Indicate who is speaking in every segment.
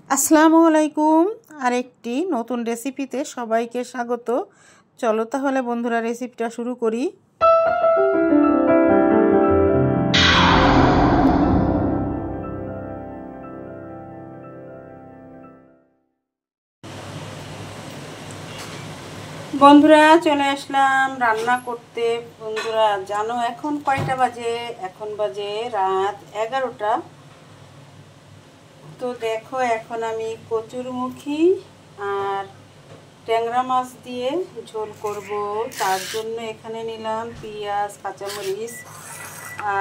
Speaker 1: আসসালামু আলাইকুম। আরেকটি নতুন রেসিপিতে সবাইকে স্বাগত। চলো তাহলে বন্ধুরা রেসিপিটা শুরু করি। বন্ধুরা চলে আসলাম রান্না করতে। বন্ধুরা জানো এখন কয়টা বাজে? এখন বাজে রাত 11টা। তো দেখো এখন আমি কচুরমুখী আর ট্যাংরা মাছ দিয়ে ঝোল করব। তার জন্য এখানে নিলাম পেঁয়াজ, কাঁচামরিচ,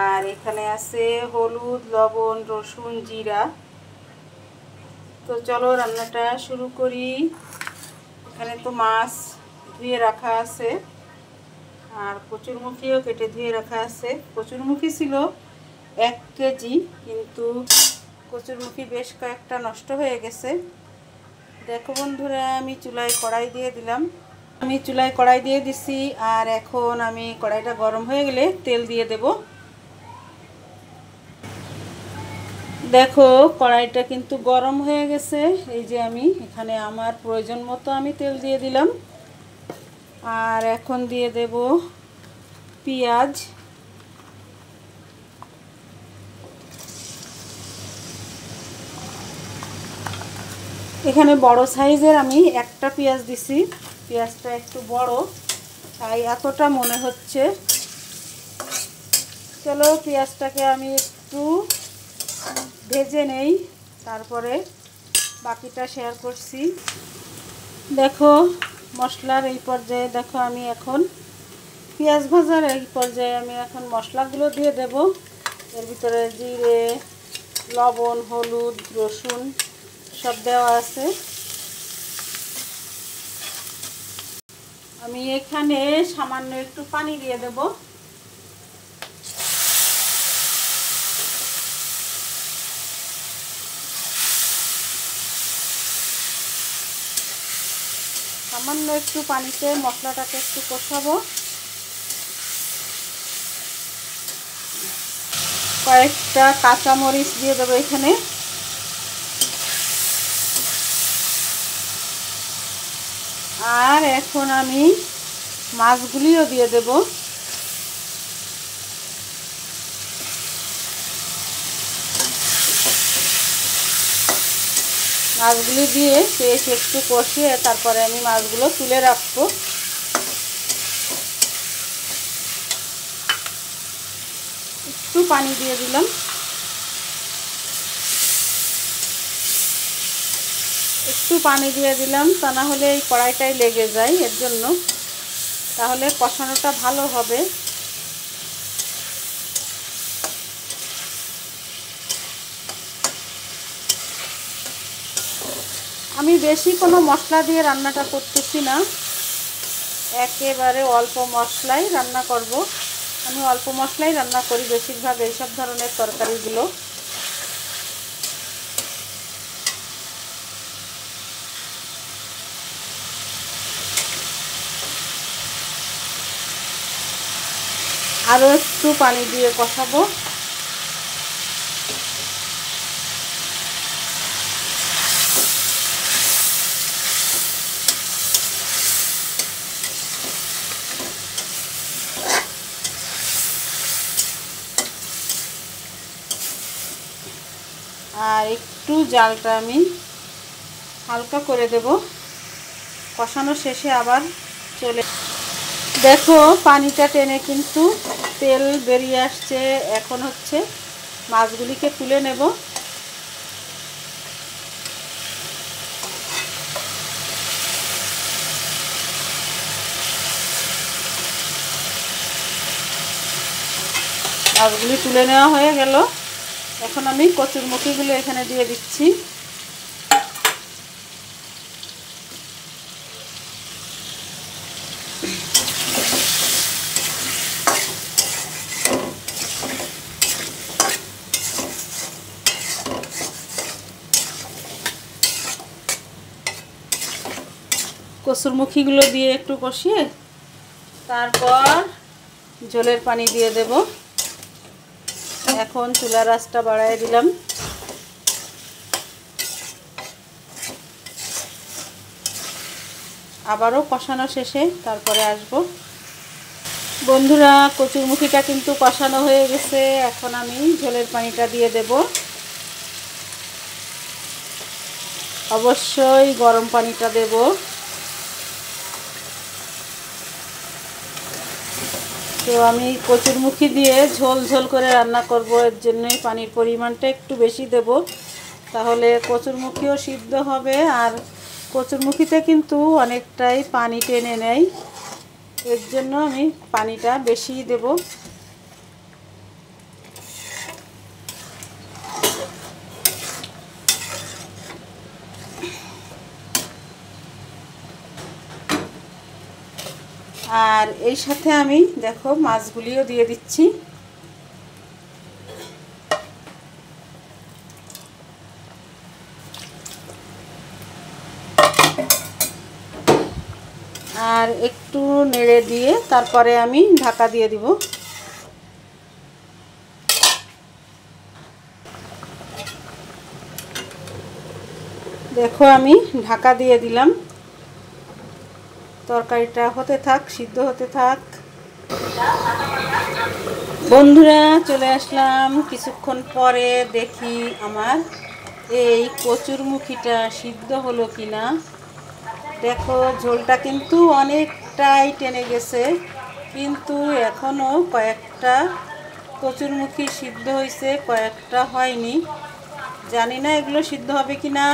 Speaker 1: আর এখানে আছে হলুদ, লবণ, রসুন, জিরা। তো চলো রান্নাটা শুরু করি। এখানে তো মাছ ধুয়ে রাখা আছে আর কচুরমুখীও কেটে ধুয়ে রাখা আছে। কচুরমুখী ছিল 1 কেজি, কিন্তু কচুরমুখী বেশ কয়েকটা নষ্ট হয়ে গেছে। দেখো বন্ধুরা আমি চুলায় কড়াই দিয়ে দিলাম। আর এখন আমি কড়াইটা গরম হয়ে গেলে তেল দিয়ে দেব। দেখো কড়াইটা কিন্তু গরম হয়ে গেছে। এই যে আমি এখানে আমার প্রয়োজন মতো আমি তেল দিয়ে দিলাম। আর এখন দিয়ে দেব পেঁয়াজ। এখানে বড় সাইজের আমি একটা পেঁয়াজ দিছি। পেঁয়াজটা একটু বড়, তাই এতটা মনে হচ্ছে। চলো পেঁয়াজটাকে আমি একটু ভেজে নেই, তারপরে বাকিটা শেয়ার করছি। দেখো মশলার এই পর্যায়ে দেখো আমি এখন পেঁয়াজ ভাজার এই পর্যায়ে আমি এখন মশলাগুলো দিয়ে দেব। এর ভিতরে জিরে, লবণ, হলুদ, রসুন সব দেওয়া আছে। আমি এখানে সামান্য একটু পানি দিয়ে দেব। সামান্য একটু পানিতে মশলাটাকে একটু কষাবো। কয়েকটা কাঁচামরিচ দিয়ে দেবো এখানে। আর এখন আমি মাছগুলিও দিয়ে দেব। মাছগুলি দিয়ে বেশ একটু কষিয়ে তারপরে আমি মাছগুলো তুলে রাখবো। একটু পানি দিয়ে দিলাম। তা না হলে এই কড়াইটাই লেগে যায়, এর জন্য। তাহলে কষানোটা ভালো হবে। আমি বেশি কোনো মশলা দিয়ে রান্নাটা করতেছি না, একেবারে অল্প মশলাই রান্না করব। আমি অল্প মশলাই রান্না করি বেশিরভাগ এইসব ধরনের তরকারিগুলো। আরও একটু পানি দিয়ে কষাবো। আর একটু জালটা আমি হালকা করে দেব। কষানো শেষে আবার দেখো পানিটা টেনে কিন্তু তেল বেরিয়ে আসছে। এখন হচ্ছে মাছগুলিকে তুলে নেব। মাছগুলি তুলে নেওয়া হয়ে গেল। এখন আমি কচুরমুখীগুলো এখানে দিয়ে দিচ্ছি। কচুরমুখীগুলো দিয়ে একটু কষিয়ে তারপর ঝোলের পানি দিয়ে দেব। এখন চুলার আঁচটা বাড়ায় দিলাম। আবারও কষানো শেষে তারপরে আসব। বন্ধুরা, কচুরমুখিটা কিন্তু কষানো হয়ে গেছে। এখন আমি ঝোলের পানিটা দিয়ে দেব। অবশ্যই গরম পানিটা দেব। তো আমি কচুরমুখি দিয়ে ঝোল ঝোল করে রান্না করব, এর জন্যই পানির পরিমাণটা একটু বেশি দেব, তাহলে কচুরমুখিও সিদ্ধ হবে। আর কচুরমুখিতে কিন্তু অনেকটাই পানি টেনে নেয়, এর জন্য আমি পানিটা বেশি দেব। আর এই সাথে আমি দেখো মাছগুলিও দিয়ে দিচ্ছি। আর একটু নেড়ে দিয়ে তারপরে আমি ঢাকা দিয়ে দিব। দেখো আমি ঢাকা দিয়ে দিলাম। তরকারিটা হতে থাক, সিদ্ধ হতে থাক। বন্ধুরা, চলে আসলাম কিছুক্ষণ পরে। দেখি আমার এই কচুরমুখিটা সিদ্ধ হলো কিনা। দেখো ঝোলটা কিন্তু অনেকটাই টেনে গেছে, কিন্তু এখনও কয়েকটা কচুরমুখি সিদ্ধ হয়েছে, কয়েকটা হয়নি। জানি না এগুলো সিদ্ধ হবে কিনা।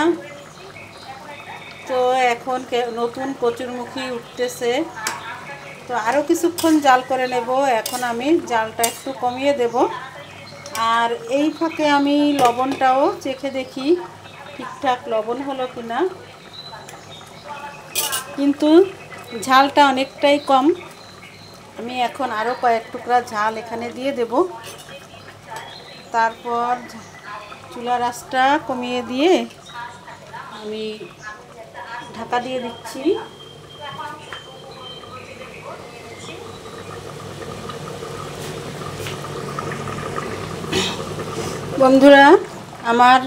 Speaker 1: তো এখন নতুন কচুরমুখি উঠতেছে, তো আরও কিছুক্ষণ জাল করে নেব। এখন আমি জালটা একটু কমিয়ে দেব। আর এই ফাঁকে আমি লবণটাও চেখে দেখি ঠিকঠাক লবণ হলো কিনা। কিন্তু ঝালটা অনেকটাই কম। আমি এখন আরও কয়েক টুকরা ঝাল এখানে দিয়ে দেব। তারপর চুলার আঁচটা কমিয়ে দিয়ে আমি ঢাকা দিয়ে দিচ্ছি। বন্ধুরা, আমার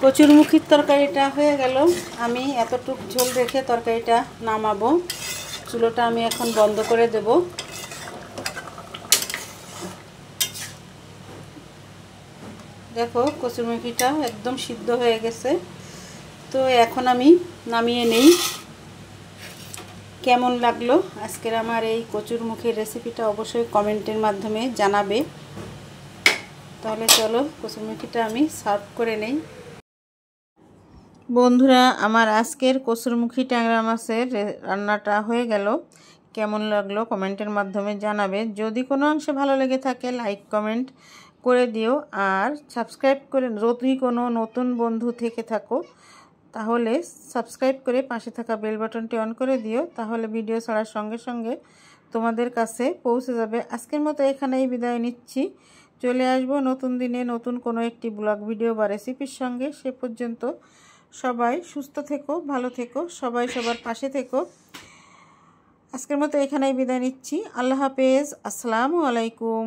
Speaker 1: কচুরমুখির তরকারিটা হয়ে গেল। আমি এতটুক ঝোল রেখে তরকারিটা নামাবো। চুলোটা আমি এখন বন্ধ করে দেব। দেখো কচুরমুখিটা একদম সিদ্ধ হয়ে গেছে। তো এখন আমি নামিয়ে নেই। কেমন লাগলো আজকের আমার এই কচুরমুখির রেসিপিটা অবশ্যই কমেন্টের মাধ্যমে জানাবে। তাহলে চলো কচুরমুখিটা আমি সার্ভ করে নেই। বন্ধুরা, আমার আজকের কচুরমুখী ট্যাংরা মাছের রান্নাটা হয়ে গেল। কেমন লাগলো কমেন্টের মাধ্যমে জানাবে। যদি কোনো অংশে ভালো লেগে থাকে লাইক কমেন্ট করে দিও। আর সাবস্ক্রাইব করে, যদি কোনো নতুন বন্ধু থেকে থাকো তাহলে সাবস্ক্রাইব করে পাশে থাকা বেল বাটনটি অন করে দিও, তাহলে ভিডিও ছাড়ার সঙ্গে সঙ্গে তোমাদের কাছে পৌঁছে যাবে। আজকের মতো এখানেই বিদায় নিচ্ছি। চলে আসবো নতুন দিনে নতুন কোনো একটি ব্লগ ভিডিও বা রেসিপির সঙ্গে। সে পর্যন্ত সবাই সুস্থ থেকো, ভালো থেকো, সবাই সবার পাশে থেকো। আজকের মতো এখানেই বিদায় নিচ্ছি। আল্লাহ হাফেজ। আসসালামু আলাইকুম।